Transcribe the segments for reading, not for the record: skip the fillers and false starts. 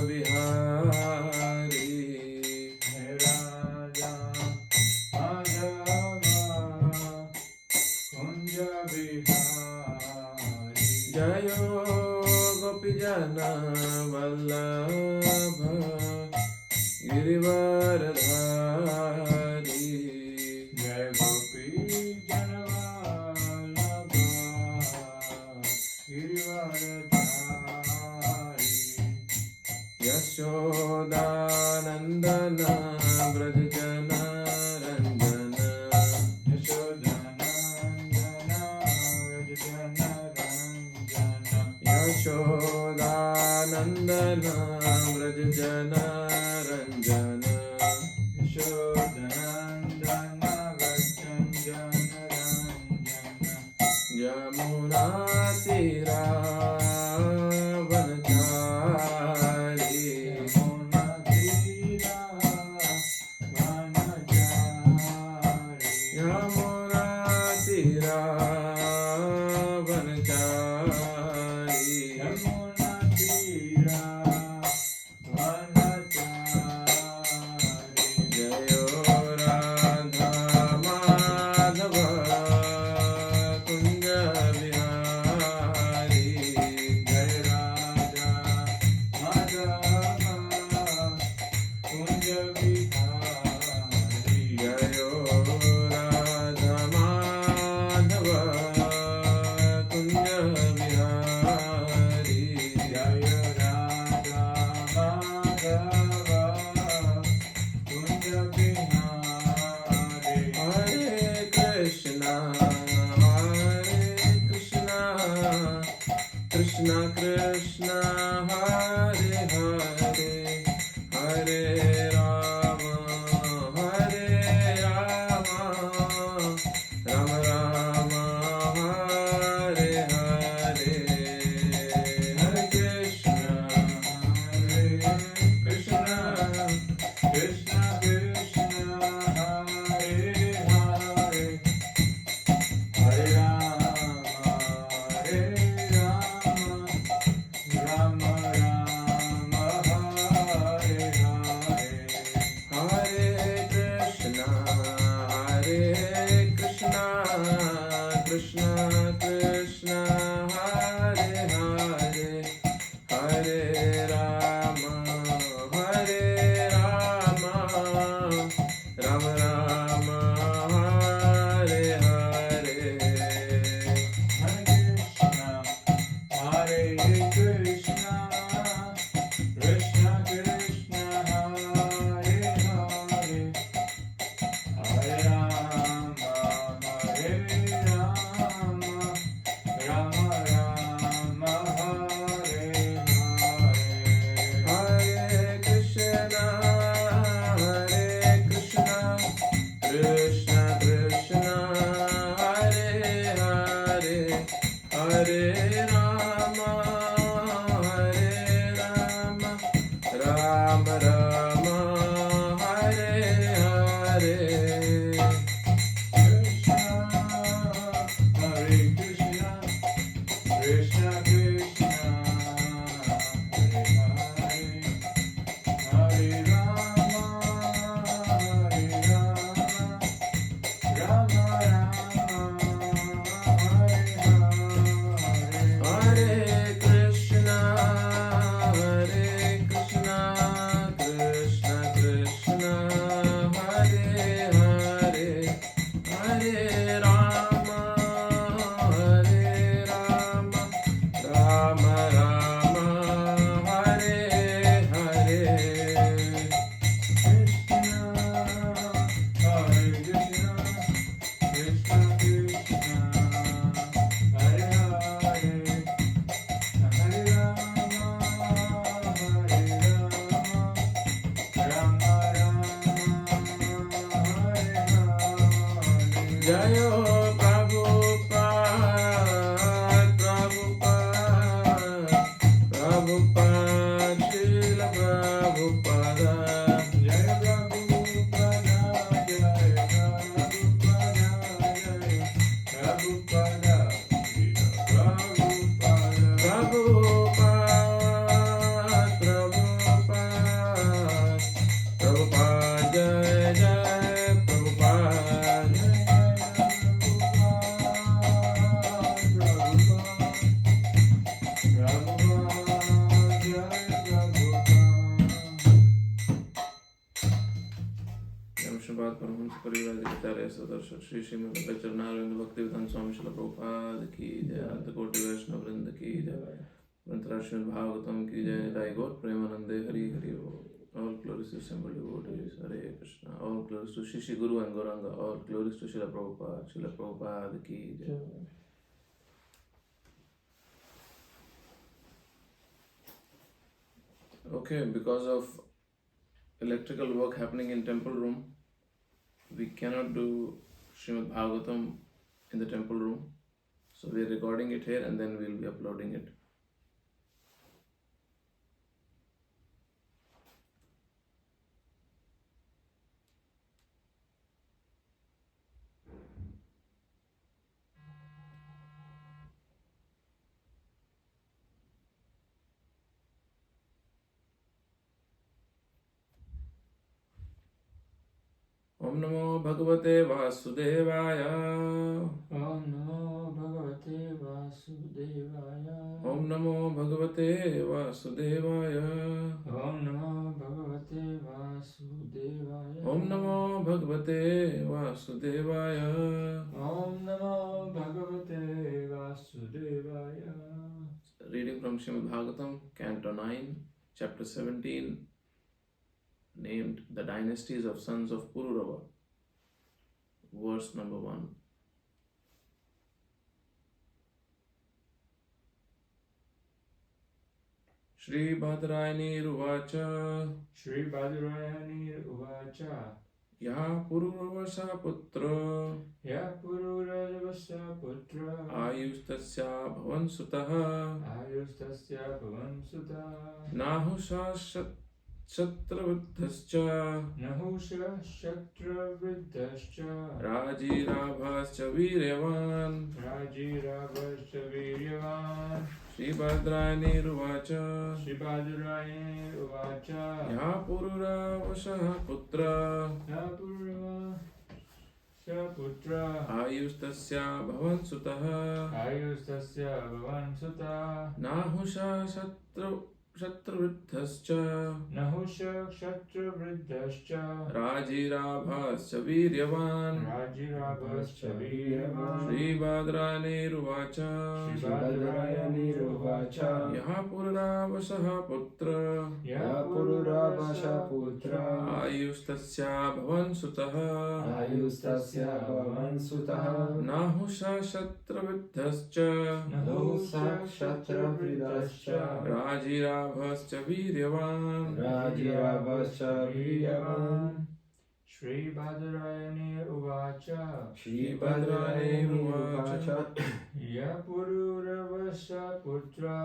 Bihari. Raja Madhava Kunja Bihari. Jayo Gopijana Vallabha Girivaradhari. Jai Gopi Janavallabha Girivaradhari. Yashodanandana Vrajjana Ranjana. Yashodanandana Vrajjana Ranjana. Yashodanandana Vrajjana Ranjana. Yashodanandana Vrajjana Ranjana. Yamuna Tira Vanachari. Yamuna Tira Vanachari. Yamuna Tira Vanachari. Yamuna Tira Vanachari. Jayo Radha Madhava Kunja Bihari. Jai Raja Madhava Kunja Bihari. Jayo Radha Madhava Kunja Bihari. Jai Raja Madhava Kunja Bihari. Hare Krishna, Krishna Krishna, Hare Hare, Hare Rama, Hare Rama, Rama Rama, Hare Hare. Hare Krishna, Krishna, Krishna Krishna, Hare Hare, Hare Rama, Hare Rama, Rama Rama, Hare Hare. Hare Krishna, Krishna Krishna, Hare Hare, Hare Rama, Rama Rama, Hare Hare. Hare Krishna, Krishna Krishna, Hare Hare, Hare Rama, Hare Rama, Rama Rama, Hare Hare. Hare Krishna, Krishna Krishna, Hare Hare, Hare Rama, Rama Rama, Hare Hare. Hare Krishna, Krishna Krishna, Hare Hare, Hare Rama, Rama Rama, Hare Hare. Hare Krishna, Krishna Krishna, Hare Hare, Hare Rama, Rama Rama, Hare Hare. Krishna, Hare Krishna, Krishna Krishna, Hare Hare, Hare Rama, Hare Rama, Rama Rama, Hare Hare. Jayo Prabhupada, Srila Prabhupada. Jai Prabhupada, Jai Prabhupada, Jai Prabhupada, Prabhupada. Prabhupada, Prabhupada Paramahansa Parivrajakacarya Sadarshak Shri Srimad Bhaktivinoda Bhaktivedanta Swami Srila Prabhupada ki jai, Ananta Koti Vaishnava Vrinda ki jai, Mantra Srimad Bhagavatam ki jai, Nitai Gaur Premanande Hari Hari Bol. All glories to assembled devotees, Hare Krishna. All glories to Shri Shri Guru and Gauranga. All glories to Srila Prabhupada, Srila Prabhupada ki jai. Okay, because of electrical work happening in temple room, we cannot do Srimad Bhagavatam in the temple room. So we are recording it here and then we will be uploading it. Om Namo Bhagavate Vasudevaya. Om Namo Bhagavate Vasudevaya. Om Namo Bhagavate Vasudevaya. Om Namo Bhagavate Vasudevaya. Om Namo Bhagavate Vasudevaya. Om Namo Bhagavate Vasudevaya. Reading from Srimad Bhagavatam, Canto 9, Chapter 17, named The Dynasties of Sons of Pururava, verse number 1. Shri Bhadrayani Ruvacha. Shri Badrayani Uvacha. Ya Pururvasa Putra. Ya Pururajavasa Putra. Ayustasya Bhavan Sutaha. Ayustasya Bhavan Sutta. Nahusha Shatravidhascha. Nahusha Shatra Viddhascha. Rajirabhascha Viryavan. Rajirabhascha Viryavan. Shri Bhadrayani Ruvacha. Shri Badrayani Uvacha. Ya Pururvasa Putra. Ya Pururava Putra. Ayustasya Bhavan Sutaha. Ayustasya Bhavan Sutta. Nahusha Shatravidhascha. Nahusha Shatra Viddhascha. Rajirabhascha Viryavan. Rajirabhascha Viryavan. Shri Bhadrayani Ruvacha. Shri Badrayani Uvacha. Yaha Pururvasa Putra. Ya Pururava Putra. Ayustasya Bhavan Sutaha. Ayustasya Bhavan Sutta. Nahusha Shatravidhascha. Nahusha Shatra Viddhascha. Rajirabhascha Viryavan. Rajirabhascha Viryavan. Shri Badrayani Uvacha. Shri Bhadrayani Ruvacha. Ya Pururavasa Putra.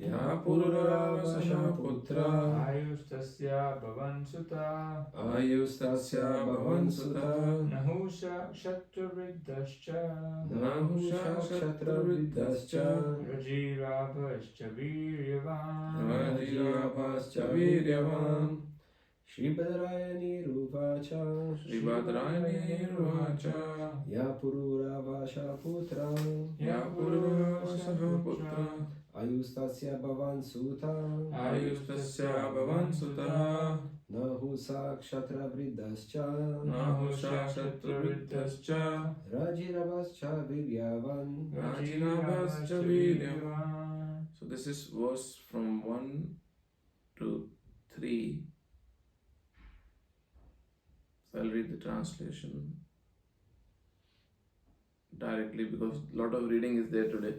Ya Pururvasa Putra. Ayustasya Bhavan Sutta. Ayustasya Bhavan Sutta. Nahusha Shatra Viddhascha. Nahusha Shatravidhascha. Rajirabhascha Viryavan. Rajirabhascha Viryavan. Shri Badrayani Ruvacha. Shri Bhadrayani Ruvacha. Ya Pururvasa Putra. Ya Pururvasa Putra. Ayustasya Bhavan Sutta. Ayustasya Bhavan Sutta. Nahusha Kshatra Vriddhascha. Nahusha Shatravidhascha. Rajirabhascha Viryavan. Rajirabhascha Viryavan. So this is verse from 1 to 3. So I'll read the translation directly because a lot of reading is there today.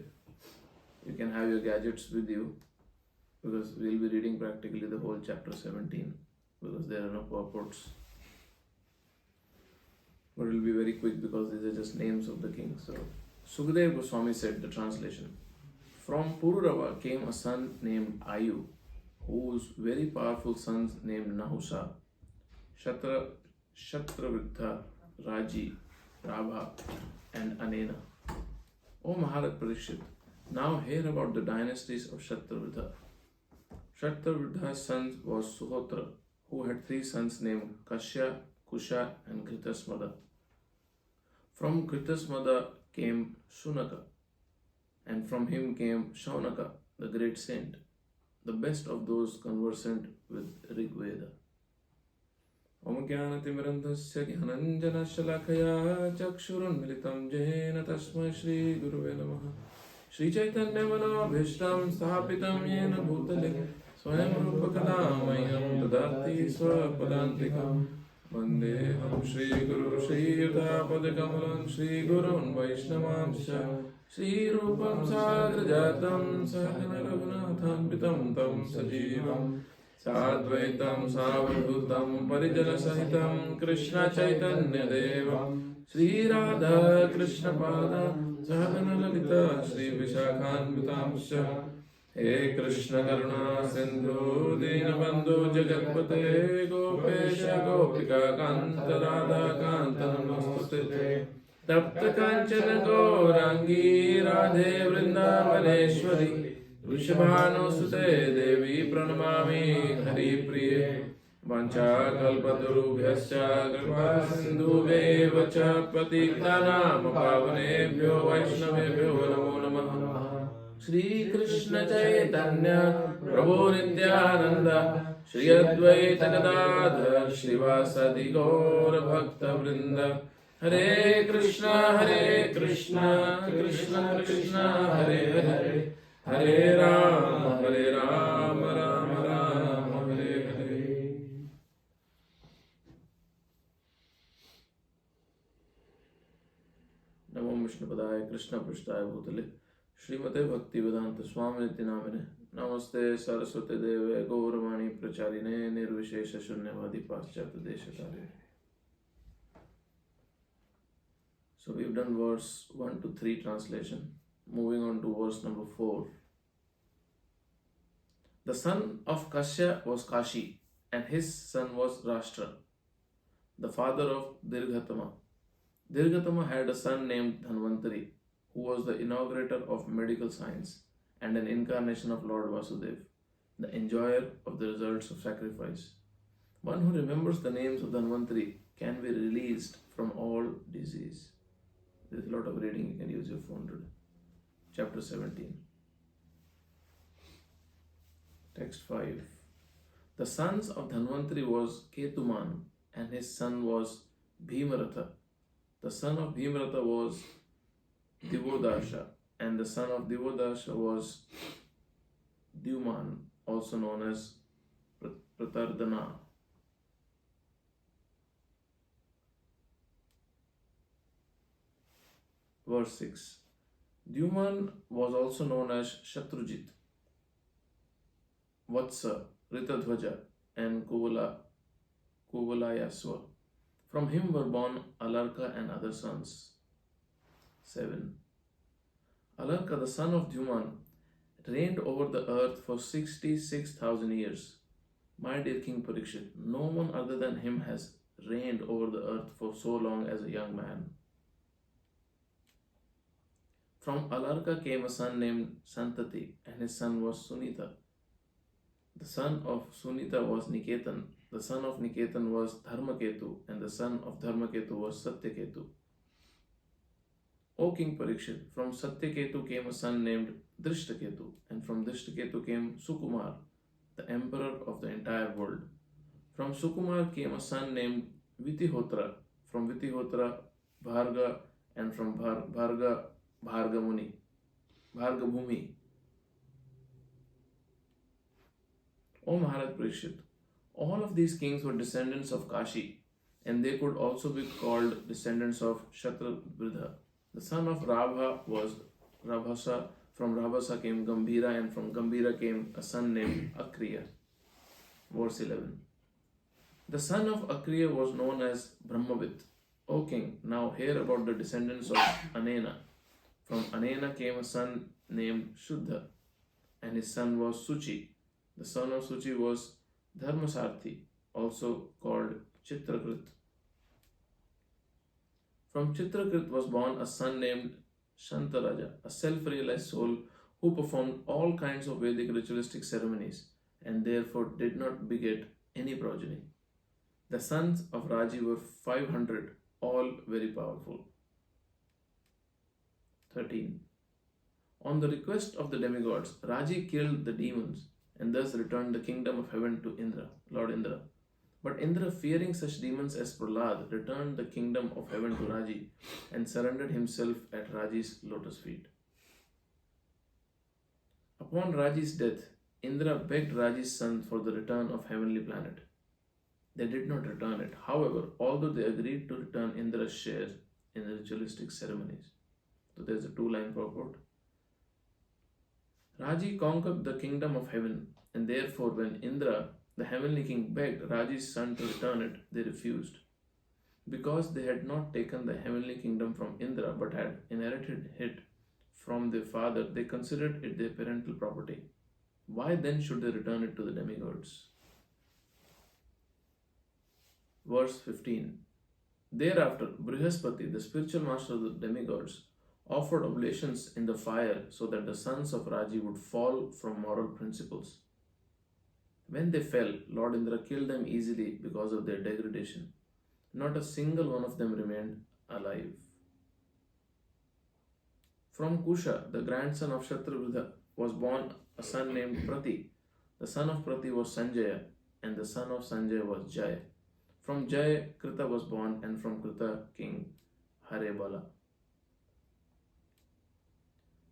You can have your gadgets with you because we'll be reading practically the whole chapter 17 because there are no purports. But it will be very quick because these are just names of the kings. So Sukadeva Goswami said, the translation, from Pururava came a son named Ayu, whose very powerful sons named Nahusha, Shatravidha, Raji, Rabha, and Anena. O Maharaj Parikshit, now hear about the dynasties of Shatravidha. Shatravidha's son was Suhotra, who had 3 sons named Kashya, Kusha, and Ghritasmada. From Ghritasmada came Shunaka, and from him came Shaunaka, the great saint, the best of those conversant with Rig Veda. Om Jnanatimirandhasya Jnananjanashalakaya Chakshurunmilitam Jena Tasmai Shri Guruve Namaha. Shri Chaitanya Manobhishtam Sthapitam Yena Bhutale Swayam Rupa Kadamayam Dadati Swapadantikam Vandeham Shri Guru Shri Yuta Padakamalam Shri Gurun Vaishnavamsha Shri Rupam Sagrajatam Sakana Raghunatham Pitam Tam Sajivam Sadvaitam Savadhutam Parijana Sahitam Krishna Chaitanya Devam Shri Radha Krishna Pada Sahagana Lalita Shri Vishakhanvitamsha He Krishna Karuna Sindhu Dinabandhu Jagatpate Gopesha Gopika Kanta Radha Kanta Namostute Tapta Kanchana Gaurangi Radhe Vrindavaneshwari Vrishabhanusute Devi Pranamami Hari Priye Vancha Kalpatarubhyascha Kripa Sindhubheva Cha Patitanam Pavanebhyo Vaishnavebhyo Namo Namaha Shri Krishna Chaitanya Prabhu Nityananda Shri Advaita Gadadhar Shrivasadi Gaura Bhakta Vrinda Hare Krishna Krishna Krishna Hare Hare Hare Rama Rama Rama Hare Hare. Namo Vishnupadaya Krishna Prasthaya Bhutale Srimate Bhakti Vedanta Swami Niti Namine Namaste Saraswate Deve Gauravani Pracharine Nirvishesha Shunyavadi Paschata Deshatare. So we've done verse 1 to 3 translation. Moving on to verse number 4. The son of Kashya was Kashi, and his son was Rashtra, the father of Dirghatama. Dirghatama had a son named Dhanvantari, who was the inaugurator of medical science and an incarnation of Lord Vasudev, the enjoyer of the results of sacrifice. One who remembers the names of Dhanvantari can be released from all disease. There's a lot of reading, you can use your phone today. Chapter 17. Text 5. The sons of Dhanvantari was Ketuman, and his son was Bhimaratha. The son of Bhimaratha was Divodasha, and the son of Divodasha was Dyuman, also known as Pratardana. Verse 6. Dyuman was also known as Shatrujit, Vatsa, Ritadhvaja, and Kuvalayasva. From him were born Alarka and other sons. 7. Alarka, the son of Dyuman, reigned over the earth for 66,000 years. My dear King Parikshit, no one other than him has reigned over the earth for so long as a young man. From Alarka came a son named Santati, and his son was Sunita. The son of Sunita was Niketan. The son of Niketan was Dharmaketu, and the son of Dharmaketu was Satyaketu. O King Parikshit, from Satyaketu came a son named Drishtaketu, and from Drishtaketu came Sukumar, the emperor of the entire world. From Sukumar came a son named Vitihotra, from Vitihotra Bharga, and from Bharga Bhargamuni, Bhargabhumi. O Maharaj Parikshit, all of these kings were descendants of Kashi, and they could also be called descendants of Shatrabridha. The son of Rabha was Rabhasa. From Rabhasa came Gambhira, and from Gambhira came a son named Akriya. Verse 11. The son of Akriya was known as Brahmavit. O king, now hear about the descendants of Anena. From Anena came a son named Shuddha, and his son was Suchi. The son of Suchi was Dharmasarthi, also called Chitrakrit. From Chitrakrit was born a son named Shantaraja, a self-realized soul who performed all kinds of Vedic ritualistic ceremonies and therefore did not beget any progeny. The sons of Raji were 500, all very powerful. 13. On the request of the demigods, Raji killed the demons and thus returned the kingdom of heaven to Indra, Lord Indra. But Indra, fearing such demons as Prahlad, returned the kingdom of heaven to Raji and surrendered himself at Raji's lotus feet. Upon Raji's death, Indra begged Raji's son for the return of heavenly planet. They did not return it. However, although they agreed to return Indra's share in the ritualistic ceremonies. So there's a two-line purport. Raji conquered the kingdom of heaven, and therefore when Indra, the heavenly king, begged Raji's son to return it, they refused. Because they had not taken the heavenly kingdom from Indra but had inherited it from their father, they considered it their parental property. Why then should they return it to the demigods? Verse 15. Thereafter, Brihaspati, the spiritual master of the demigods, offered oblations in the fire so that the sons of Raji would fall from moral principles. When they fell, Lord Indra killed them easily because of their degradation. Not a single one of them remained alive. From Kusha, the grandson of Shatrugna, was born a son named Prati. The son of Prati was Sanjaya, and the son of Sanjaya was Jaya. From Jaya, Krita was born, and from Krita, King Harebala.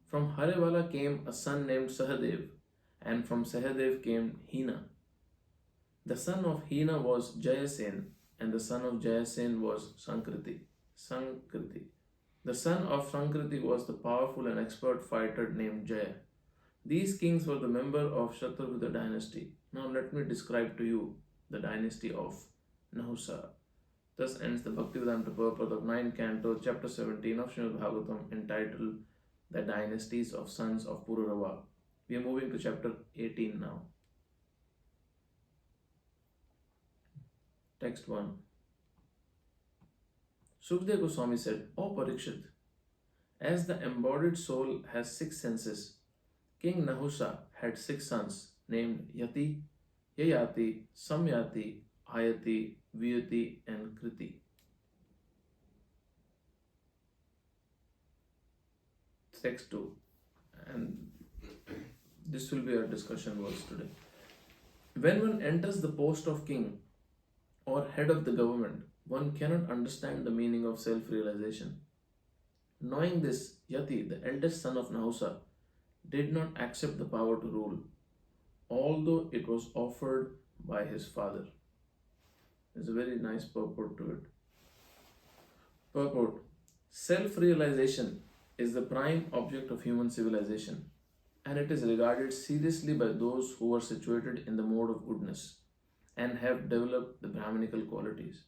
From Harebala came a son named Sahadev, and from Sahadev came Hina. The son of Hina was Jayasen, and the son of Jayasen was Sankriti. The son of Sankriti was the powerful and expert fighter named Jaya. These kings were the member of Shatrugna dynasty. Now let me describe to you the dynasty of Nahusa. Thus ends the Bhaktivedanta purport of 9th canto, chapter 17 of Srimad Bhagavatam, entitled The Dynasties of Sons of Pururava. We are moving to chapter 18 now. Text 1. Sukdev Goswami said, O Parikshit, as the embodied soul has 6 senses, King Nahusa had 6 sons named Yati, Yayati, Samyati, Ayati, Vyati, and Kriti. Text 2. And this will be our discussion words today. When one enters the post of king or head of the government, one cannot understand the meaning of self-realization. Knowing this, Yati, the eldest son of Nahusa, did not accept the power to rule, although it was offered by his father. There's a very nice purport to it. Purport. Self-realization is the prime object of human civilization, and it is regarded seriously by those who are situated in the mode of goodness and have developed the Brahminical qualities.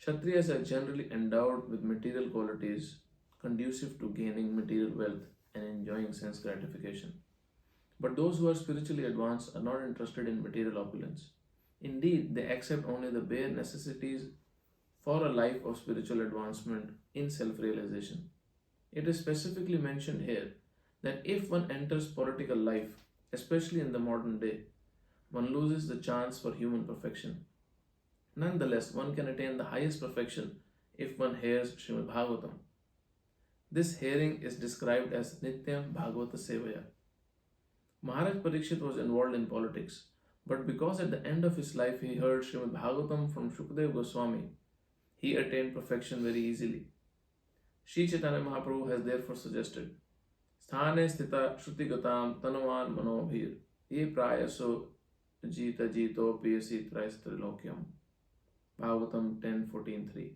Kshatriyas are generally endowed with material qualities conducive to gaining material wealth and enjoying sense gratification. But those who are spiritually advanced are not interested in material opulence. Indeed, they accept only the bare necessities for a life of spiritual advancement in self-realization. It is specifically mentioned here that if one enters political life, especially in the modern day, one loses the chance for human perfection. Nonetheless, one can attain the highest perfection if one hears Srimad Bhagavatam. This hearing is described as Nityam Bhagavata Sevaya. Maharaj Parikshit was involved in politics, but because at the end of his life he heard Srimad Bhagavatam from Shukdev Goswami, he attained perfection very easily. Sri Chaitanya Mahaprabhu has therefore suggested, Sthane sthita shrutigatam tanuvan manobhir ye prayaso jita jito piyasi traistrilokyam. Bhagavatam 10.14.3.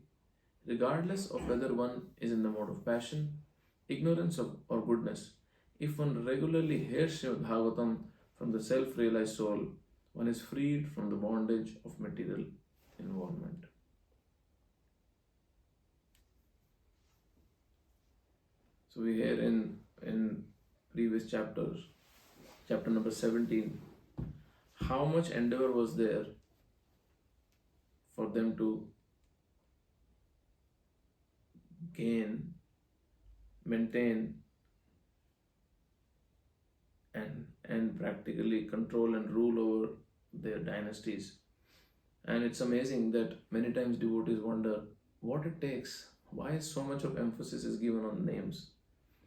Regardless of whether one is in the mode of passion, ignorance or goodness, if one regularly hears Srimad Bhagavatam from the self-realized soul, one is freed from the bondage of material involvement. So we hear in previous chapters, chapter number 17, how much endeavor was there for them to gain, maintain, and practically control and rule over their dynasties. And it's amazing that many times devotees wonder what it takes, why so much of emphasis is given on names.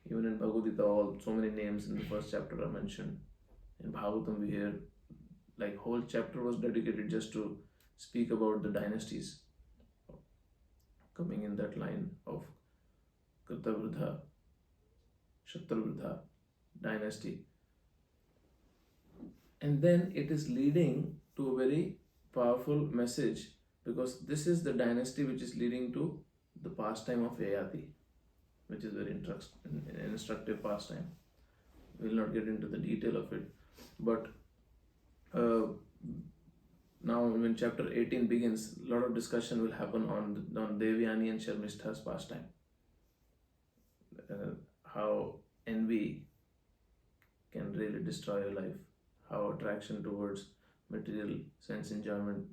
Even in Bhagavad Gita, so many names in the first chapter are mentioned. In Bhagavatam we hear like whole chapter was dedicated just to speak about the dynasties coming in that line of Kritavridha, Kshatravridha dynasty. And then it is leading to a very powerful message, because this is the dynasty which is leading to the pastime of Yayati, which is very instructive pastime. We will not get into the detail of it, but now when chapter 18 begins, a lot of discussion will happen on Devyani and Sharmishta's pastime. How envy can really destroy your life, how attraction towards material sense enjoyment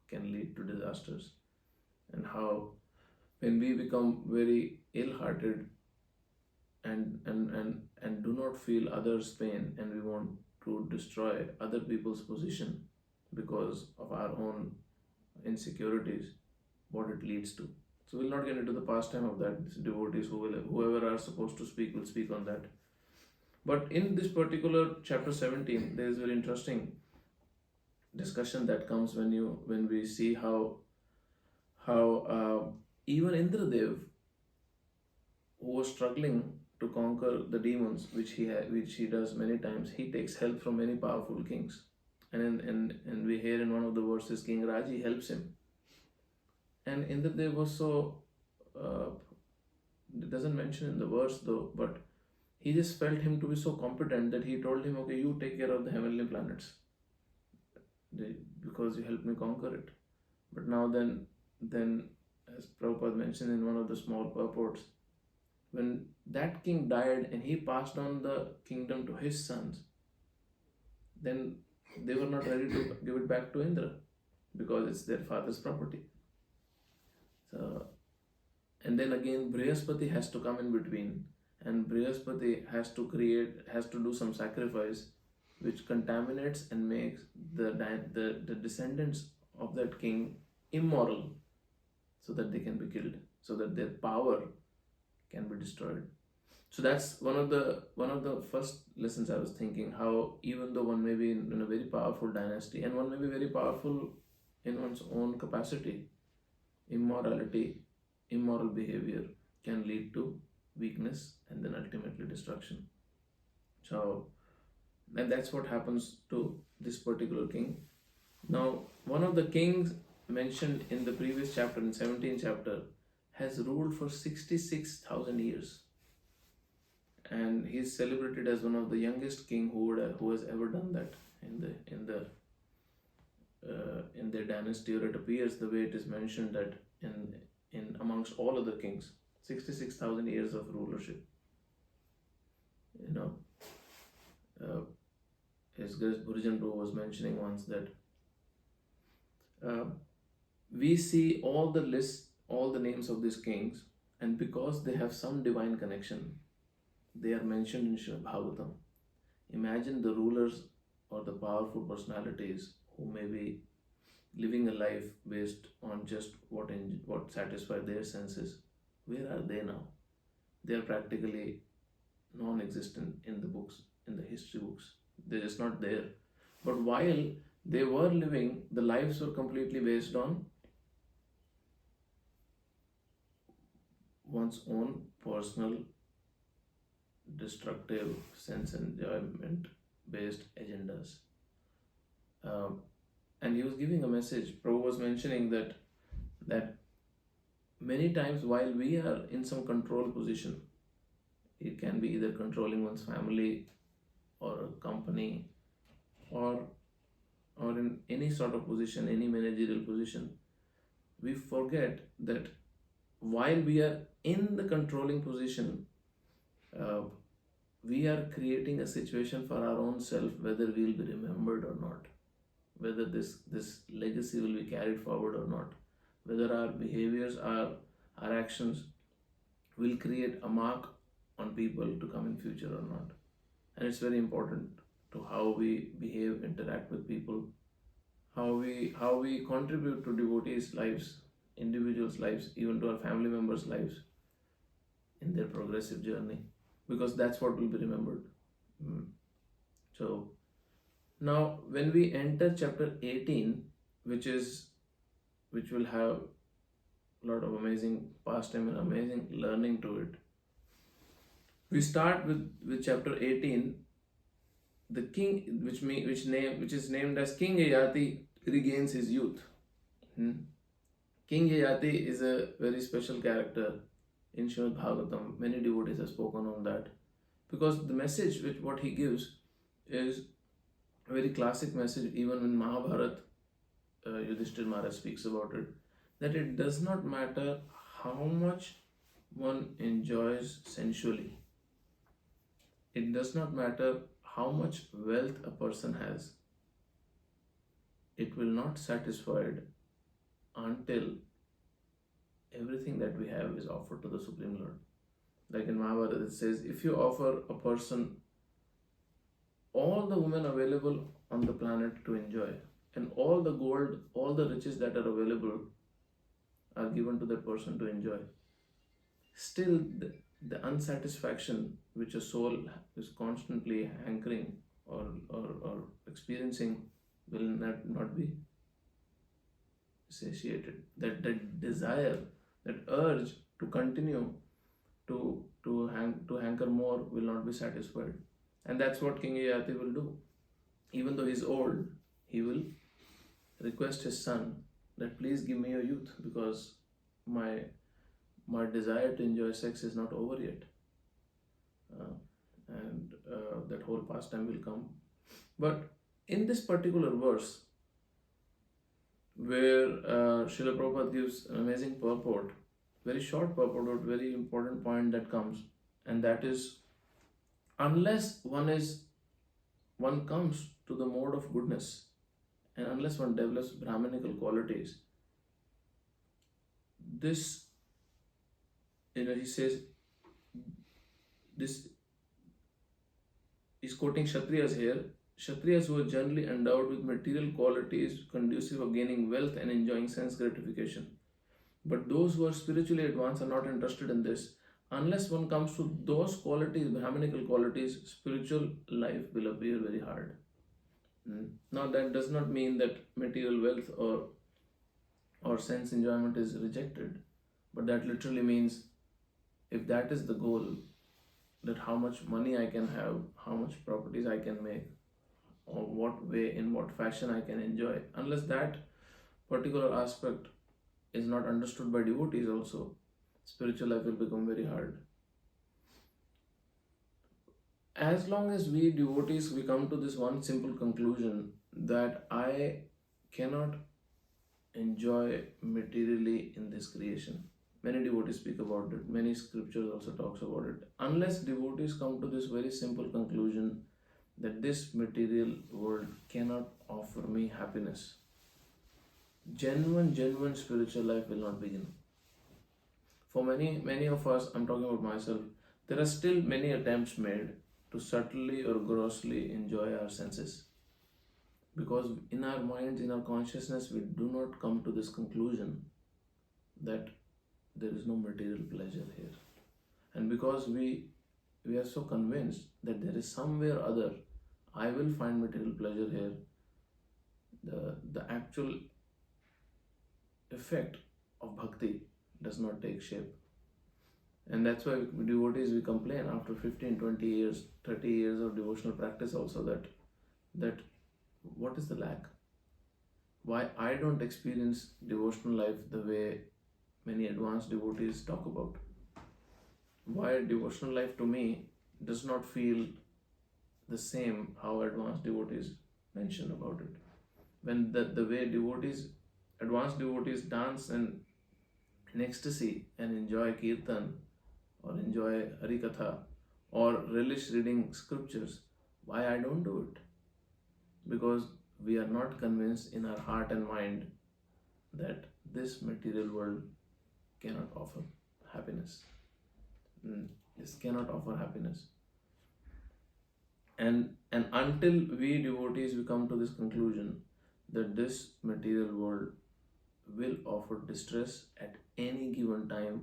can lead to disasters, and how when we become very ill-hearted and do not feel others' pain, and we want to destroy other people's position because of our own insecurities, what it leads to. So we'll not get into the pastime of that. Devotees whoever are supposed to speak will speak on that. But in this particular chapter 17, there is very interesting discussion that comes when we see how even Indradev, who was struggling to conquer the demons, which he does many times, he takes help from many powerful kings. And we hear in one of the verses, King Raji helps him. And Indradev was so, it doesn't mention in the verse though, but he just felt him to be so competent that he told him, okay, you take care of the heavenly planets, because you helped me conquer it. But now then, as Prabhupada mentioned in one of the small purports, when that king died and he passed on the kingdom to his sons, then they were not ready to give it back to Indra, because it's their father's property. So, and then again Brihaspati has to come in between, and Brihaspati has to do some sacrifice which contaminates and makes the descendants of that king immoral, so that they can be killed, so that their power can be destroyed. So that's one of the first lessons I was thinking, how even though one may be in a very powerful dynasty, and one may be very powerful in one's own capacity, immorality, immoral behavior can lead to weakness and then ultimately destruction. So, and that's what happens to this particular king. Now, one of the kings mentioned in the previous chapter, in 17th chapter, has ruled for 66,000 years. And he is celebrated as one of the youngest king who has ever done that in their dynasty, or it appears the way it is mentioned that in amongst all other kings, 66,000 years of rulership. His Grace Burjan Prabhu was mentioning once that we see all the names of these kings, and because they have some divine connection, they are mentioned in Srimad Bhagavatam. Imagine the rulers or the powerful personalities who may be living a life based on just what satisfies their senses. Where are they now? They are practically non-existent in the books, in the history books. They're just not there. But while they were living, the lives were completely based on one's own personal destructive sense enjoyment based agendas. And he was giving a message. Prabhu was mentioning that many times while we are in some control position, it can be either controlling one's family or a company or in any sort of position, any managerial position, we forget that while we are in the controlling position, we are creating a situation for our own self, whether we will be remembered or not, whether this legacy will be carried forward or not, whether our behaviors, our actions will create a mark on people to come in future or not. And it's very important to how we behave, interact with people, how we contribute to devotees' lives, individuals' lives, even to our family members' lives in their progressive journey, because that's what will be remembered. So now when we enter chapter 18, which will have a lot of amazing pastime and amazing learning to it. We start with chapter 18. The king, which is named as King Yayati, regains his youth. King Yayati is a very special character in Srimad Bhagavatam. Many devotees have spoken on that because the message which what he gives is a very classic message. Even in Mahabharata, Yudhishthir Maharaj speaks about it, that it does not matter how much one enjoys sensually. It does not matter how much wealth a person has. It will not satisfy until everything that we have is offered to the Supreme Lord. Like in Mahabharata, it says, if you offer a person all the women available on the planet to enjoy, and all the gold, all the riches that are available are given to that person to enjoy, still the unsatisfaction which a soul is constantly hankering or experiencing will not be satiated. That desire, that urge to continue to hanker more will not be satisfied. And that's what King Yayati will do. Even though he's old, he will request his son that please give me your youth, because my desire to enjoy sex is not over yet. And that whole pastime will come. But in this particular verse, where Srila Prabhupada gives an amazing purport, very short purport, but very important point that comes, and that is, unless one comes to the mode of goodness, and unless one develops Brahminical qualities, this, he says, this, he's quoting Kshatriyas here. Kshatriyas were generally endowed with material qualities conducive of gaining wealth and enjoying sense gratification. But those who are spiritually advanced are not interested in this. Unless one comes to those qualities, Brahminical qualities, spiritual life will appear very hard. Now that does not mean that material wealth or sense enjoyment is rejected, but that literally means if that is the goal, that how much money I can have, how much properties I can make, or what way, in what fashion I can enjoy, unless that particular aspect is not understood by devotees also, spiritual life will become very hard. As long as we devotees, we come to this one simple conclusion that I cannot enjoy materially in this creation. Many devotees speak about it, many scriptures also talks about it. Unless devotees come to this very simple conclusion that this material world cannot offer me happiness, genuine spiritual life will not begin. For many of us, I'm talking about myself, there are still many attempts made to subtly or grossly enjoy our senses. Because in our minds, in our consciousness, we do not come to this conclusion that there is no material pleasure here. And because we are so convinced that there is somewhere other, I will find material pleasure here, the actual effect of bhakti does not take shape. And that's why devotees, we complain after 15, 20 years, 30 years of devotional practice also that what is the lack? Why I don't experience devotional life the way many advanced devotees talk about? Why devotional life to me does not feel the same how advanced devotees mention about it? When the way advanced devotees dance in ecstasy and enjoy kirtan or enjoy harikatha or relish reading scriptures, why I don't do it? Because we are not convinced in our heart and mind that this material world cannot offer happiness. This cannot offer happiness. And until we devotees, we come to this conclusion that this material world will offer distress at any given time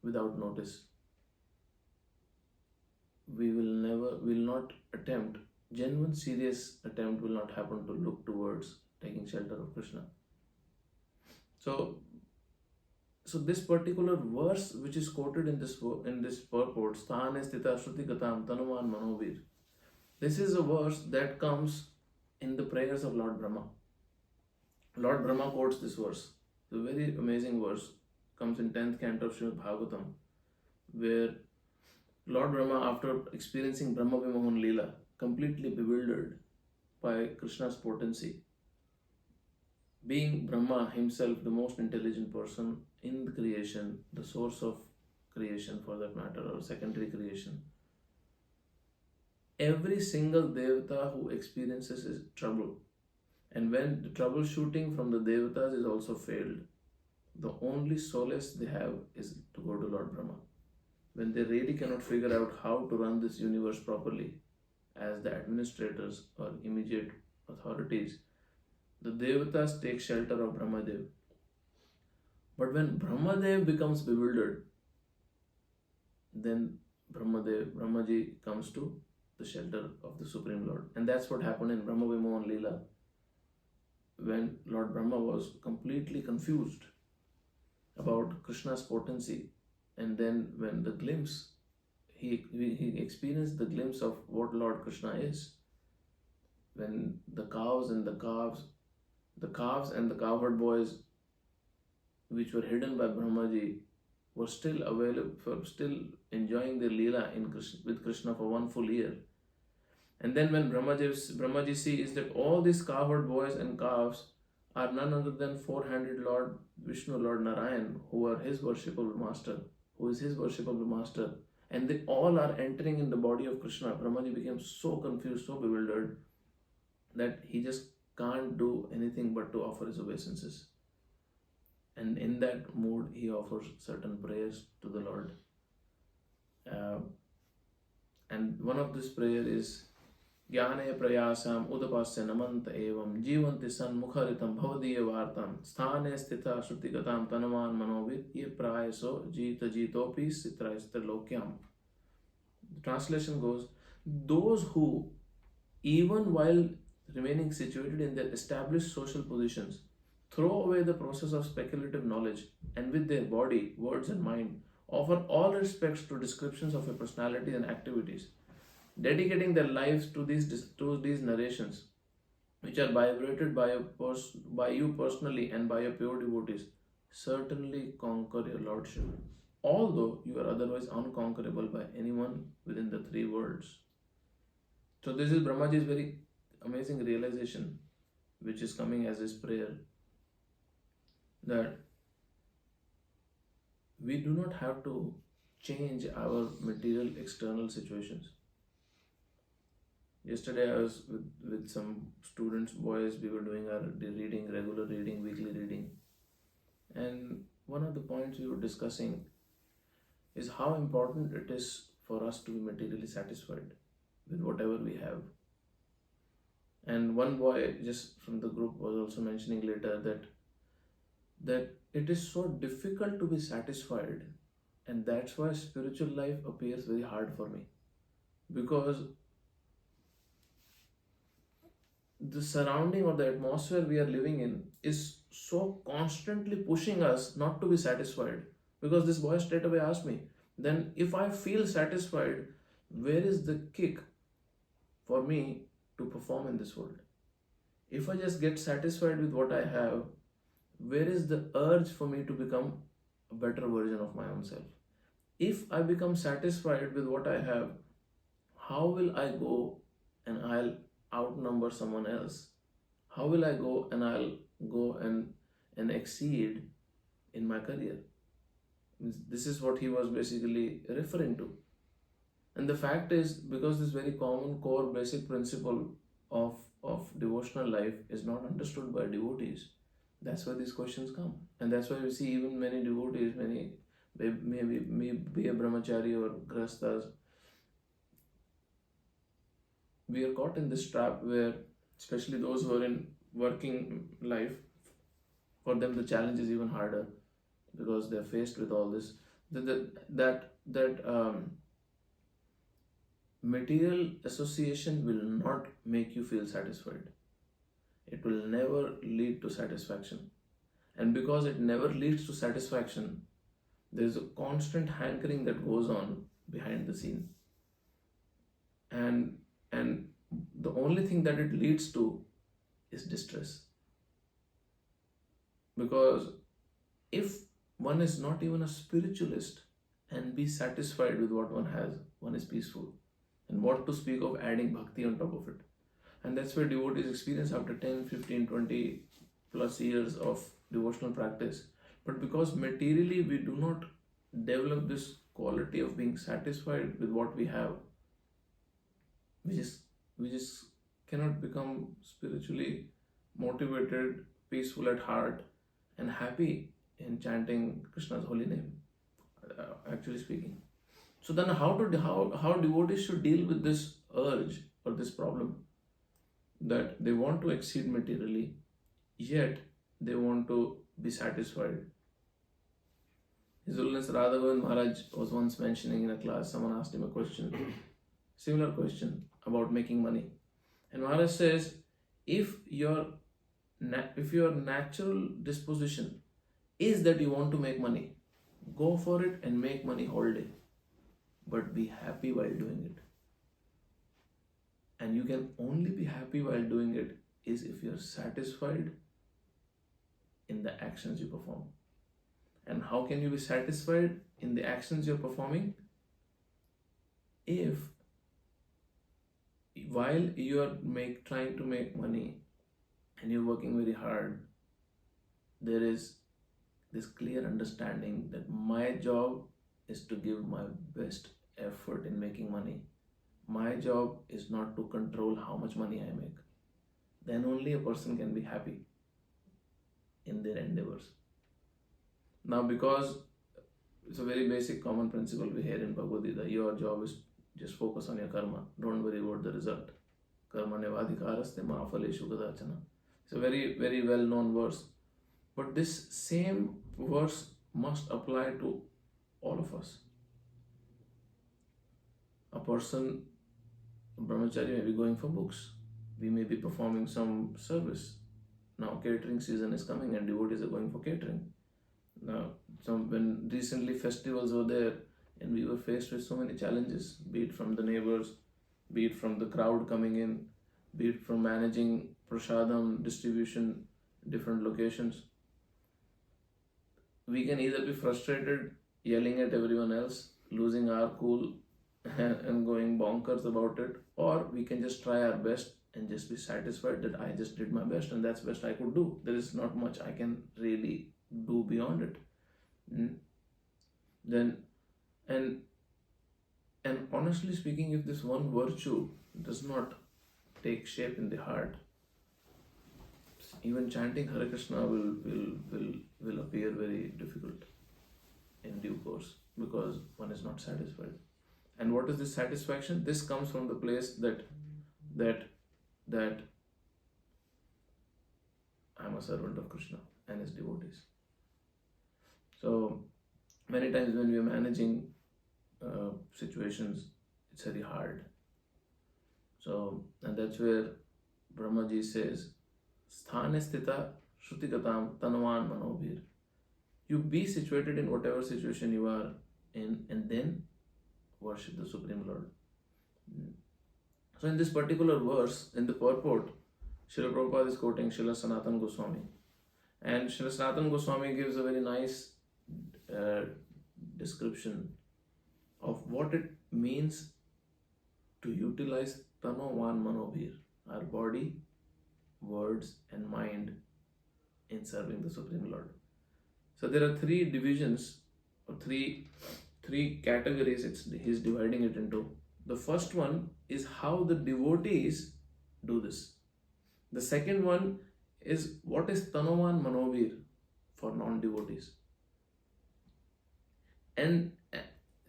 without notice, we will not attempt, genuine serious attempt will not happen to look towards taking shelter of Krishna. So this particular verse which is quoted in this purport, sthane stita shruti gatam tanuman manovir, this is a verse that comes in the prayers of Lord Brahma. Lord Brahma quotes this verse. It's a very amazing verse. Comes in 10th canto of Srimad Bhagavatam, where Lord Brahma, after experiencing Brahma Vimohan Leela, completely bewildered by Krishna's potency, being Brahma himself the most intelligent person in the creation, the source of creation for that matter, or secondary creation, every single devata who experiences is trouble. And when the troubleshooting from the devatas is also failed, the only solace they have is to go to Lord Brahma. When they really cannot figure out how to run this universe properly as the administrators or immediate authorities, the devatas take shelter of Brahmadev. But when Brahmadev becomes bewildered, then Brahmaji comes to the shelter of the Supreme Lord. And that's what happened in Brahma Vimohan Leela, when Lord Brahma was completely confused about Krishna's potency. And then when the glimpse, he experienced the glimpse of what Lord Krishna is. When the calves and the cowherd boys, which were hidden by Brahmaji, were still available, still enjoying their Leela with Krishna for 1 full year. And then when Brahmaji sees that all these cowherd boys and calves are none other than four-handed Lord Vishnu, Lord Narayan, who is his worshipable master, and they all are entering in the body of Krishna, Brahmaji became so confused, so bewildered, that he just can't do anything but to offer his obeisances. And in that mood, he offers certain prayers to the Lord. And one of this prayer is Jnane prayasam udapasya namanta evam jivanti sanmukharitam bhavadiya vartam sthane stita shrutigatam tanuman manovit ye prayaso jita jitopi sitra lokyam. The translation goes, those who, even while remaining situated in their established social positions, throw away the process of speculative knowledge and with their body, words and mind, offer all respects to descriptions of a personality and activities, dedicating their lives to these narrations, which are vibrated by you personally and by your pure devotees, certainly conquer your lordship, although you are otherwise unconquerable by anyone within the 3 worlds. So this is Brahmaji's very amazing realization, which is coming as his prayer, that we do not have to change our material external situations. Yesterday I was with some students, boys, we were doing our reading, regular reading, weekly reading. And one of the points we were discussing is how important it is for us to be materially satisfied with whatever we have. And one boy just from the group was also mentioning later that it is so difficult to be satisfied, and that's why spiritual life appears very hard for me, because the surrounding or the atmosphere we are living in is so constantly pushing us not to be satisfied. Because this boy straight away asked me, then if I feel satisfied, where is the kick for me to perform in this world? If I just get satisfied with what I have, where is the urge for me to become a better version of my own self? If I become satisfied with what I have, how will I go and I'll outnumber someone else? How will I go and I'll go and exceed in my career? This is what he was basically referring to. And the fact is, because this very common core basic principle of devotional life is not understood by devotees, that's why these questions come. And that's why we see even many devotees, maybe a brahmachari or grahasthas, we are caught in this trap where, especially those who are in working life, for them the challenge is even harder because they're faced with all this. Material association will not make you feel satisfied. It will never lead to satisfaction. And because it never leads to satisfaction, there is a constant hankering that goes on behind the scene. And the only thing that it leads to is distress. Because if one is not even a spiritualist and be satisfied with what one has, one is peaceful. And what to speak of adding bhakti on top of it. And that's where devotees experience after 10, 15, 20 plus years of devotional practice. But because materially we do not develop this quality of being satisfied with what we have, we just cannot become spiritually motivated, peaceful at heart, and happy in chanting Krishna's holy name, actually speaking. So then how devotees should deal with this urge or this problem that they want to exceed materially, yet they want to be satisfied. His Holiness Radha Govind Maharaj was once mentioning in a class, someone asked him a question, similar question about making money. And Maharaj says, if your natural disposition is that you want to make money, go for it and make money whole day. But be happy while doing it. And you can only be happy while doing it is if you're satisfied in the actions you perform. And how can you be satisfied in the actions you're performing? If while you're trying to make money and you're working very hard, there is this clear understanding that my job is to give my best effort in making money. My job is not to control how much money I make. Then only a person can be happy in their endeavors. Now, because it's a very basic common principle we hear in Bhagavad Gita, your job is just focus on your karma. Don't worry about the result. Karma nevadhikaraste ma phaleshu kadachana. It's a very, very well known verse. But this same verse must apply to all of us. A person, a brahmachari, may be going for books. We may be performing some service. Now catering season is coming and devotees are going for catering. Now, when recently festivals were there and we were faced with so many challenges, be it from the neighbors, be it from the crowd coming in, be it from managing prasadam distribution in different locations, we can either be frustrated, yelling at everyone else, losing our cool and going bonkers about it, or we can just try our best and just be satisfied that I just did my best and that's best I could do. There is not much I can really do beyond it. Then and honestly speaking, if this one virtue does not take shape in the heart, even chanting Hare Krishna will appear very difficult in due course, because one is not satisfied. And what is this satisfaction? This comes from the place that I'm a servant of Krishna and his devotees. So many times when we are managing situations, it's very hard. So, and that's where Brahmaji says, Sthane sthita shrutikatam tanvan manobhir. You be situated in whatever situation you are in and then worship the Supreme Lord. So in this particular verse, in the purport, Srila Prabhupada is quoting Srila Sanatana Goswami. And Srila Sanatana Goswami gives a very nice description of what it means to utilize Tanovan Manobhir, our body, words and mind in serving the Supreme Lord. So there are three divisions or three categories he's dividing it into. The first one is how the devotees do this. The second one is what is Tanovan Manobhir for non-devotees. And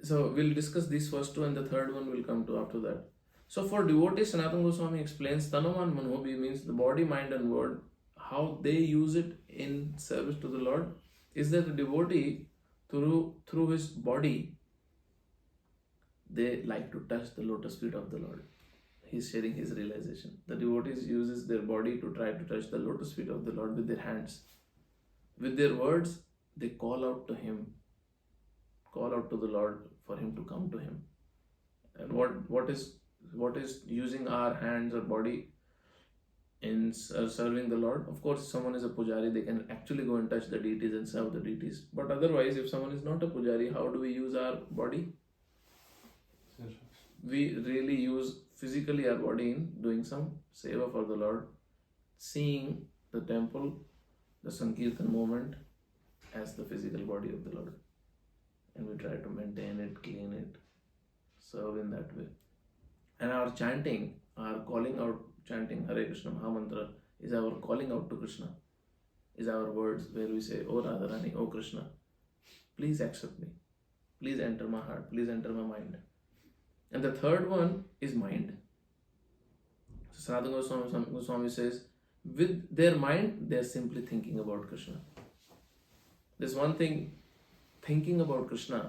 so we'll discuss these first two and the third one will come to after that. So for devotees, Sanatana Goswami explains Tanovan Manobhir means the body, mind and word, how they use it in service to the Lord is that the devotee through his body, they like to touch the lotus feet of the Lord. He's sharing his realization. The devotees uses their body to try to touch the lotus feet of the Lord with their hands. with their words, they call out to Him, call out to the Lord for Him to come to Him. And what is using our hands or body in serving the Lord? Of course, if someone is a pujari, they can actually go and touch the deities and serve the deities. But otherwise, if someone is not a pujari, how do we use our body? We really use physically our body in doing some seva for the Lord, seeing the temple, the Sankirtan movement as the physical body of the Lord. And we try to maintain it, clean it, serve in that way. And our chanting, our calling out, chanting Hare Krishna Mahamantra is our calling out to Krishna, is our words where we say, "Oh Radharani, oh Krishna, please accept me, please enter my heart, please enter my mind." And the third one is mind. So Sanatana Goswami says, with their mind, they are simply thinking about Krishna. There's one thing, thinking about Krishna.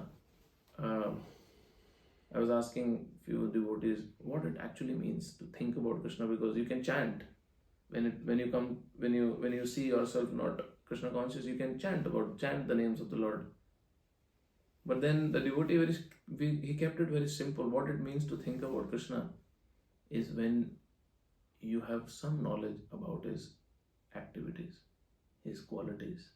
I was asking few devotees what it actually means to think about Krishna, because you can chant when you see yourself not Krishna conscious, you can chant the names of the Lord. But then the devotee he kept it very simple. What it means to think about Krishna is when you have some knowledge about His activities, His qualities.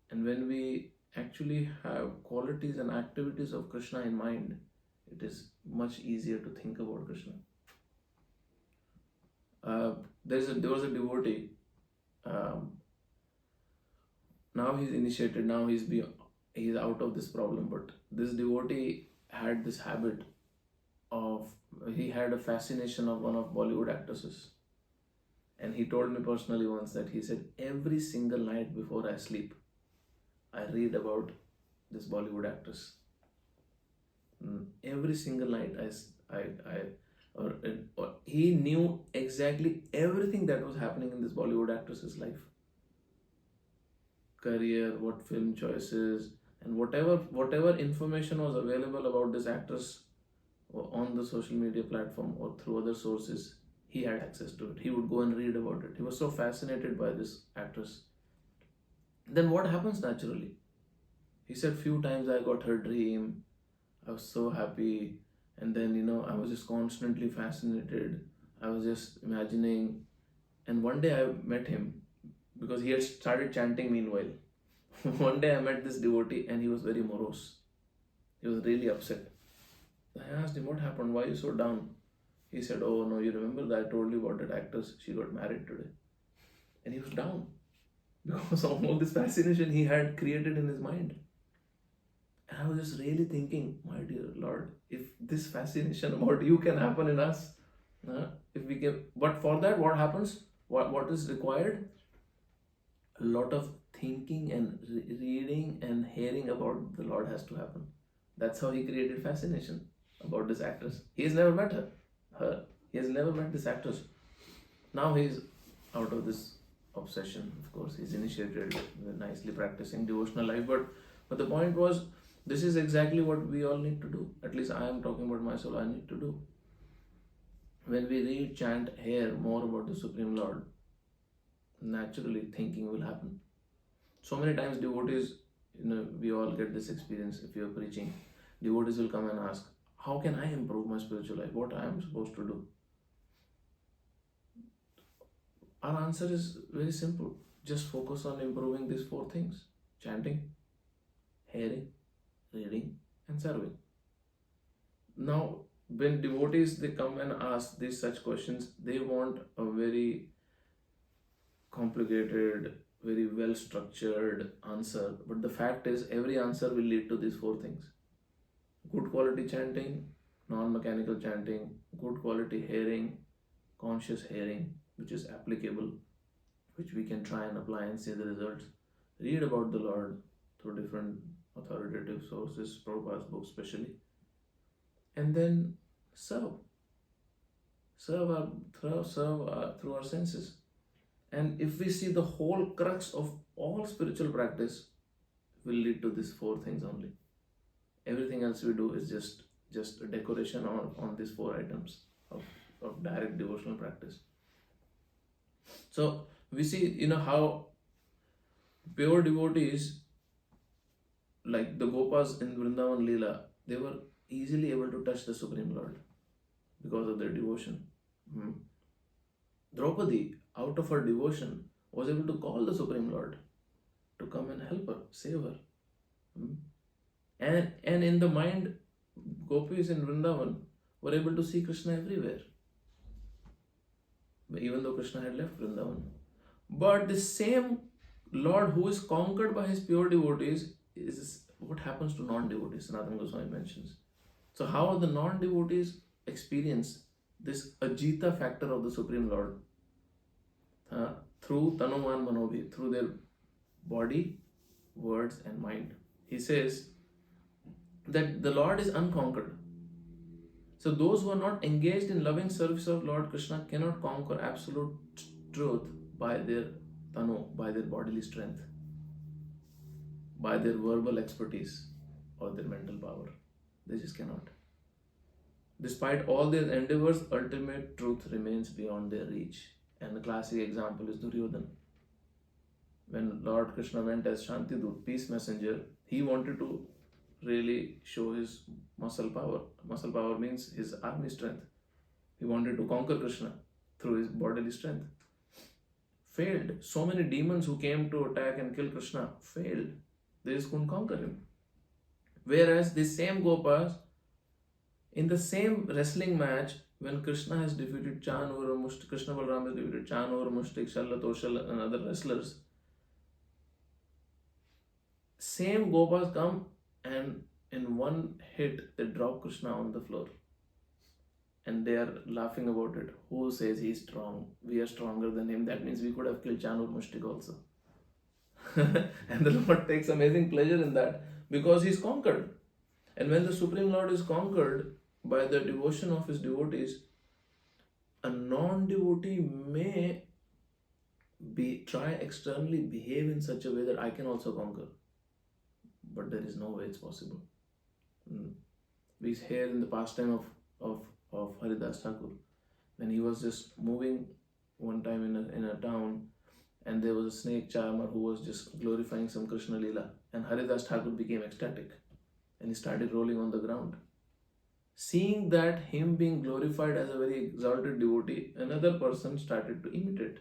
And when we actually have qualities and activities of Krishna in mind, it is much easier to think about Krishna. There was a devotee. Now he's initiated. Now he's out of this problem. But this devotee had this habit of, he had a fascination of one of Bollywood actresses. And he told me personally once that he said, every single night before I sleep, I read about this Bollywood actress. Every single night, he knew exactly everything that was happening in this Bollywood actress's life. Career, what film choices, and whatever information was available about this actress on the social media platform or through other sources, he had access to it. He would go and read about it. He was so fascinated by this actress. Then what happens naturally? He said, few times I got her dream. I was so happy. And then, I was just constantly fascinated. I was just imagining. And one day I met him because he had started chanting meanwhile. One day I met this devotee and he was very morose. He was really upset. I asked him, what happened? Why are you so down? He said, oh no, you remember that I told you about that actress? She got married today. And he was down because of all this fascination he had created in his mind. And I was just really thinking, my dear Lord, if this fascination about you can happen in us, but for that, what happens? What is required? A lot of thinking and reading and hearing about the Lord has to happen. That's how he created fascination about this actress. He has never met her. He has never met this actress. Now he's out of this obsession. Of course, he's initiated nicely practicing devotional life. But the point was, this is exactly what we all need to do. At least I am talking about myself. I need to do. When we read, chant, hear more about the Supreme Lord, naturally thinking will happen. So many times devotees, we all get this experience. If you are preaching, devotees will come and ask, how can I improve my spiritual life? What I am supposed to do? Our answer is very simple. Just focus on improving these 4 things: chanting, hearing, reading, and serving. Now, when devotees, they come and ask these such questions, they want a very complicated, very well structured answer. But the fact is, every answer will lead to these 4 things: good quality chanting, non-mechanical chanting, good quality hearing, conscious hearing, which is applicable, which we can try and apply and see the results. Read about the Lord through different authoritative sources, Prabhupada's books especially, and then serve through our senses. And if we see, the whole crux of all spiritual practice will lead to these 4 things only. Everything else we do is just a decoration on these 4 items of direct devotional practice. So we see, how Pure devotees, like the Gopas in Vrindavan Leela, they were easily able to touch the Supreme Lord because of their devotion. Hmm. Draupadi, out of her devotion, was able to call the Supreme Lord to come and help her, save her. Hmm. And in the mind, Gopis in Vrindavan were able to see Krishna everywhere, even though Krishna had left Vrindavan. But the same Lord who is conquered by his pure devotees is what happens to non-devotees, Sanatana Goswami mentions. So how the non-devotees experience this Ajita factor of the Supreme Lord? Through Tanuman Manobhi, through their body, words and mind. He says that the Lord is unconquered. So those who are not engaged in loving service of Lord Krishna cannot conquer absolute truth by their tanu, by their bodily strength, by their verbal expertise or their mental power. They just cannot. Despite all their endeavors, ultimate truth remains beyond their reach. And the classic example is Duryodhana. When Lord Krishna went as Shantidut, peace messenger, he wanted to really show his muscle power. Muscle power means his army strength. He wanted to conquer Krishna through his bodily strength. Failed. So many demons who came to attack and kill Krishna failed. They just couldn't conquer him. Whereas the same Gopas, in the same wrestling match, when Krishna has defeated Chanur, Krishna Balram has defeated Chanur, Mushtik, Shalla, Toshal and other wrestlers, same Gopas come and in one hit they drop Krishna on the floor. And they are laughing about it. Who says he's strong? We are stronger than him. That means we could have killed Chanur Mushtik also. And the Lord takes amazing pleasure in that because he's conquered. And when the Supreme Lord is conquered by the devotion of his devotees, a non-devotee may try externally behave in such a way that I can also conquer. But there is no way it's possible. We hear in the pastime of SakhaDas Thakur, when he was just moving one time in a town, and there was a snake charmer who was just glorifying some Krishna Leela, and Haridas Thakur became ecstatic and he started rolling on the ground. Seeing that him being glorified as a very exalted devotee, another person started to imitate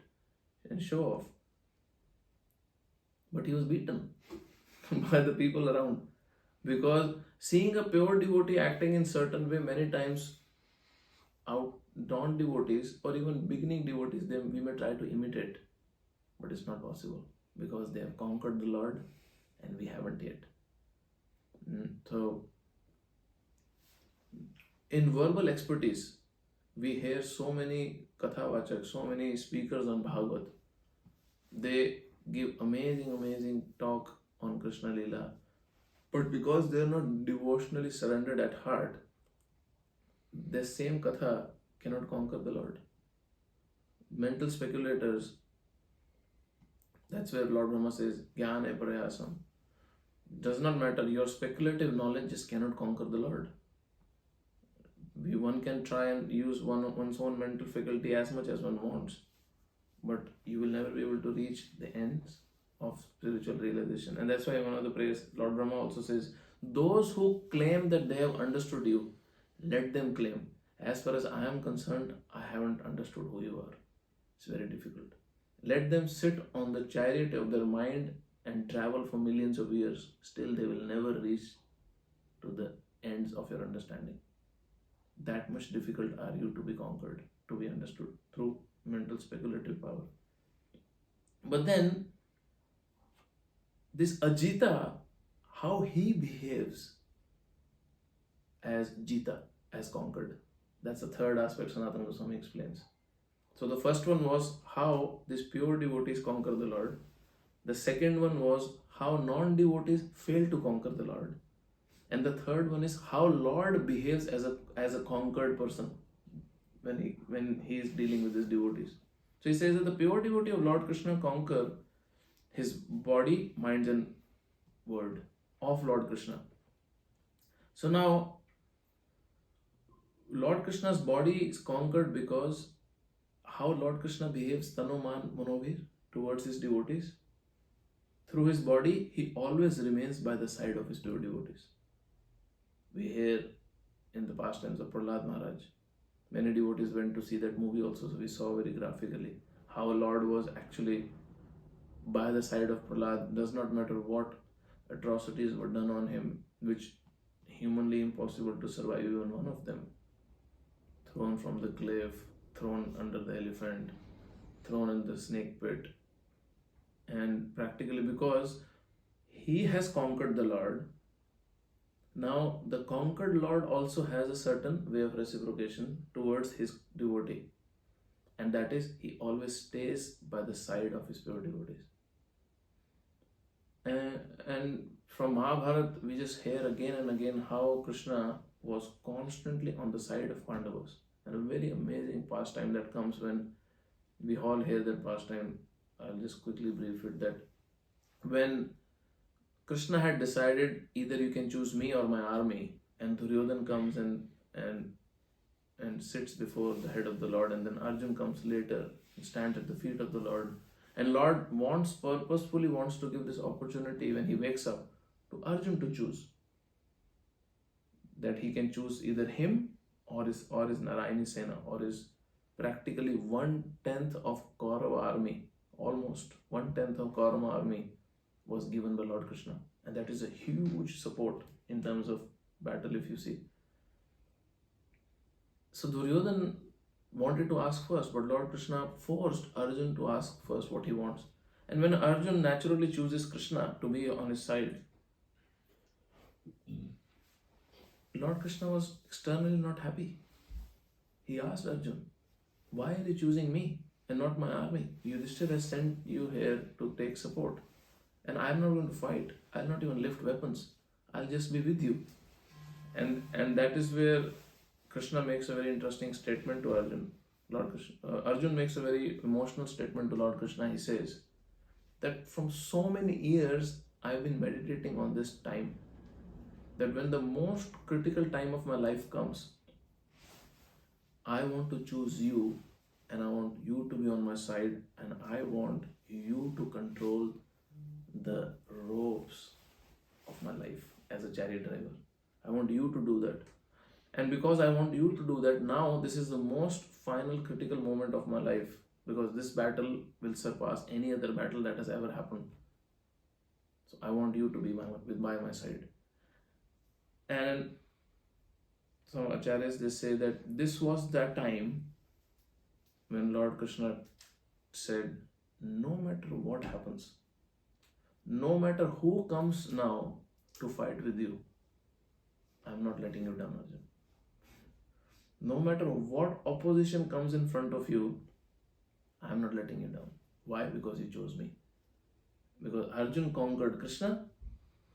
and show off. But he was beaten by the people around, because seeing a pure devotee acting in certain way, many times out non-devotees or even beginning devotees, we may try to imitate, but it's not possible because they have conquered the Lord and we haven't yet. So in verbal expertise, we hear so many kathavachaks, so many speakers on Bhagavad. They give amazing talk on Krishna Leela, but because they are not devotionally surrendered at heart, the same katha cannot conquer the Lord. Mental speculators, that's where Lord Brahma says, Jnana Prayasam. Does not matter, your speculative knowledge just cannot conquer the Lord. One can try and use one's own mental faculty as much as one wants, but you will never be able to reach the ends of spiritual realization. And that's why one of the prayers, Lord Brahma also says, those who claim that they have understood you, let them claim. As far as I am concerned, I haven't understood who you are. It's very difficult. Let them sit on the chariot of their mind and travel for millions of years. Still, they will never reach to the ends of your understanding. That much difficult are you to be conquered, to be understood through mental speculative power. But then, this Ajita, how he behaves as Jita, as conquered. That's the third aspect Sanatana Goswami explains. So the first one was how these pure devotees conquer the Lord. The second one was how non-devotees fail to conquer the Lord. And the third one is how Lord behaves as a conquered person when he is dealing with his devotees. So he says that the pure devotee of Lord Krishna conquer his body, mind and word of Lord Krishna. So now, Lord Krishna's body is conquered because how Lord Krishna behaves Tanu Man Manobhir towards his devotees through his body, he always remains by the side of his pure devotees. We hear in the pastimes of Prahlad Maharaj, many devotees went to see that movie also, so we saw very graphically how Lord was actually by the side of Prahlad. Does not matter what atrocities were done on him, which humanly impossible to survive even one of them. Thrown from the cliff, thrown under the elephant, thrown in the snake pit. And practically because he has conquered the Lord, now the conquered Lord also has a certain way of reciprocation towards his devotee. And that is, he always stays by the side of his pure devotees. And from Mahabharata, we just hear again and again how Krishna was constantly on the side of Pandavas. And a very amazing pastime that comes when we all hear that pastime. I'll just quickly brief it, that when Krishna had decided either you can choose me or my army, and Duryodhan comes and sits before the head of the Lord, and then Arjun comes later and stands at the feet of the Lord. And Lord purposefully wants to give this opportunity when he wakes up to Arjun to choose. That he can choose either him or his Narayani Sena, or his practically 1/10 of Kaurava army, almost 1/10 of Kaurava army was given by Lord Krishna. And that is a huge support in terms of battle, if you see. So Duryodhan wanted to ask first, but Lord Krishna forced Arjun to ask first what he wants. And when Arjun naturally chooses Krishna to be on his side, Lord Krishna was externally not happy. He asked Arjun, why are you choosing me and not my army? Yudhishthira has sent you here to take support. And I'm not going to fight. I'll not even lift weapons. I'll just be with you. And that is where Krishna makes a very interesting statement to Arjun. Arjun makes a very emotional statement to Lord Krishna. He says that from so many years I've been meditating on this time, that when the most critical time of my life comes, I want to choose you, and I want you to be on my side, and I want you to control the ropes of my life as a chariot driver. I want you to do that. And because I want you to do that, now this is the most final critical moment of my life, because this battle will surpass any other battle that has ever happened. So I want you to be by my side. And some acharyas, they say that this was that time when Lord Krishna said, no matter what happens, no matter who comes now to fight with you, I'm not letting you down, Arjun. No matter what opposition comes in front of you, I'm not letting you down. Why? Because you chose me. Because Arjun conquered Krishna,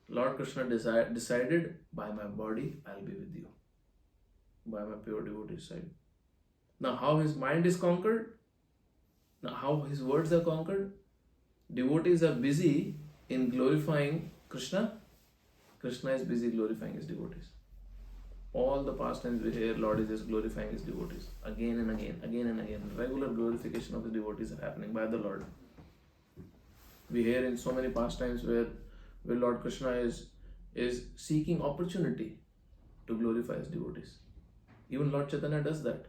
Lord Krishna decided, by my body, I'll be with you. By my pure devotee side. Now, how his mind is conquered, now how his words are conquered, devotees are busy in glorifying Krishna. Krishna is busy glorifying his devotees. All the pastimes we hear, Lord is just glorifying his devotees. Again and again, again and again. Regular glorification of his devotees are happening by the Lord. We hear in so many pastimes where Lord Krishna is seeking opportunity to glorify his devotees. Even Lord Chaitanya does that.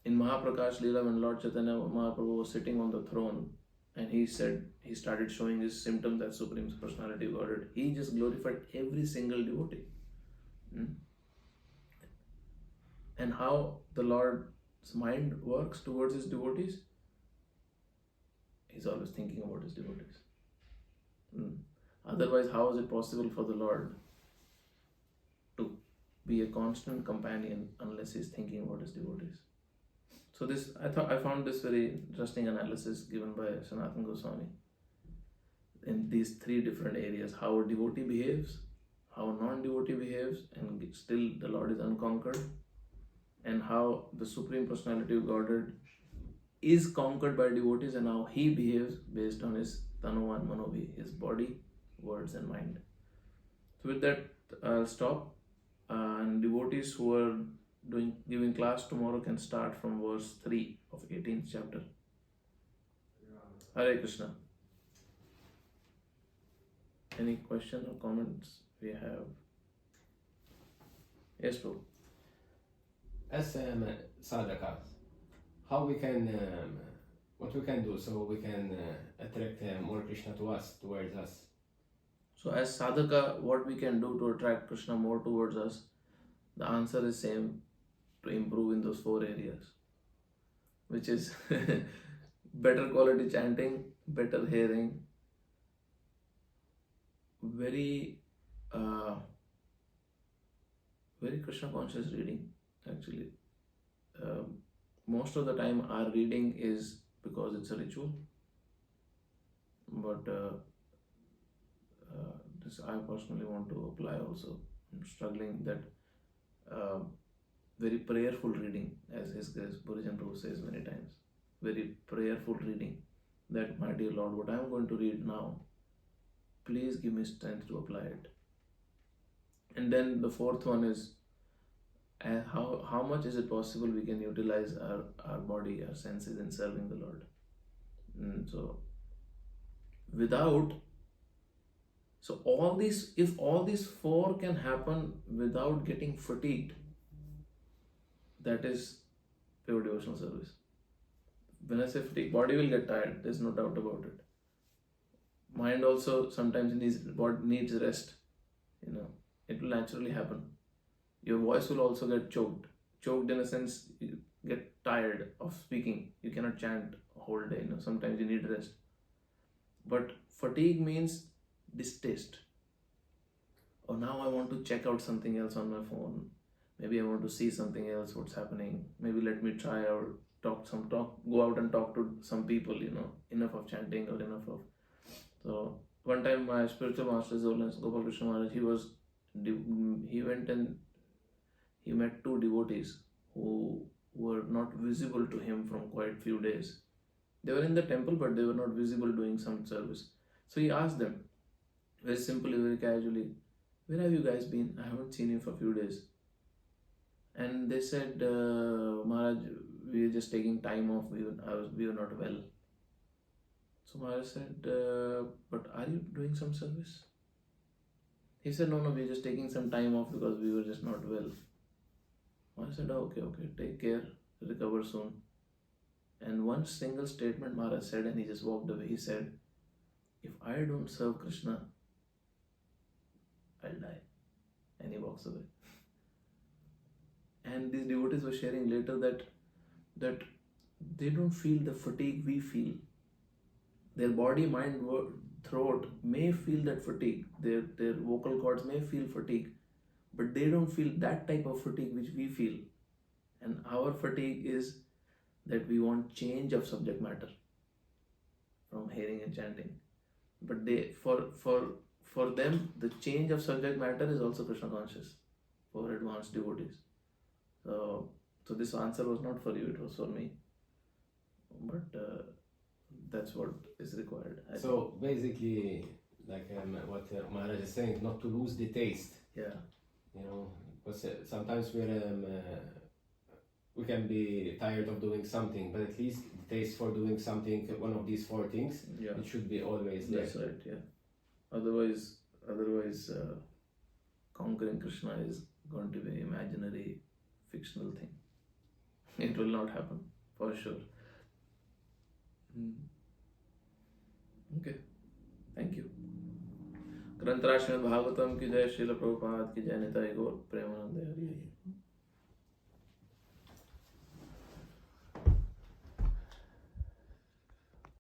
In Mahaprakash Leela, when Lord Chaitanya Mahaprabhu was sitting on the throne, and he started showing his symptoms as Supreme Personality of Godhead, he just glorified every single devotee. And how the Lord's mind works towards his devotees, he's always thinking about his devotees. Otherwise, how is it possible for the Lord to be a constant companion unless he's thinking about his devotees? So I found this very interesting analysis given by Sanatana Goswami in these three different areas: how a devotee behaves, how a non-devotee behaves, and still the Lord is unconquered, and how the Supreme Personality of Godhead is conquered by devotees, and how he behaves based on his Tanuvan Manovi, his body, words and mind. So with that, I'll stop, and devotees who are giving class tomorrow can start from verse 3 of 18th chapter. Hare Krishna. Any question or comments we have? Yes, bro. As sadhakas, how we can, what we can do so we can attract more Krishna to us, towards us? So as sadhaka, what we can do to attract Krishna more towards us? The answer is same, to improve in those 4 areas, which is better quality chanting, better hearing, very very Krishna conscious reading. Actually, most of the time our reading is because it's a ritual, but this I personally want to apply also. I'm struggling that very prayerful reading, as His Grace Burijan Prabhu says many times. Very prayerful reading. That, my dear Lord, what I am going to read now, please give me strength to apply it. And then the 4th one is how much is it possible we can utilize our body, our senses in serving the Lord. So if all these 4 can happen without getting fatigued, that is pure devotional service. When I say fatigue, body will get tired, there's no doubt about it. Mind also sometimes needs rest. It will naturally happen. Your voice will also get choked in a sense. You get tired of speaking, you cannot chant a whole day. Sometimes you need rest. But fatigue means distaste. Or now I want to check out something else on my phone. Maybe I want to see something else, what's happening. Maybe let me try or go out and talk to some people. Enough of chanting or enough of. So one time my spiritual master Gopal Krishna Maharaj, he went and he met 2 devotees who were not visible to him from quite few days. They were in the temple, but they were not visible doing some service. So he asked them, very simply, very casually, where have you guys been? I haven't seen you for a few days. And they said, Maharaj, we were just taking time off. We were not well. So Maharaj said, but are you doing some service? He said, no, we were just taking some time off because we were just not well. Maharaj said, okay, take care, recover soon. And one single statement Maharaj said, and he just walked away. He said, if I don't serve Krishna, I'll die. And he walks away. And these devotees were sharing later that they don't feel the fatigue we feel. Their body, mind, throat may feel that fatigue. Their vocal cords may feel fatigue. But they don't feel that type of fatigue which we feel. And our fatigue is that we want change of subject matter from hearing and chanting. But for them, the change of subject matter is also Krishna conscious for advanced devotees. So this answer was not for you, it was for me. But that's what is required. So basically, like what Maharaj is saying, not to lose the taste. Yeah. Because sometimes we can be tired of doing something, but at least the taste for doing something, one of these 4 things, it should be always there. That's right, yeah. Otherwise, conquering Krishna is going to be an imaginary, fictional thing. It will not happen, for sure. Okay, thank you. ग्रंथराज Shrimad Bhagavatam की जय, श्रील प्रभुपाद की जय, निताई गौर प्रेमानंद हरि हरि।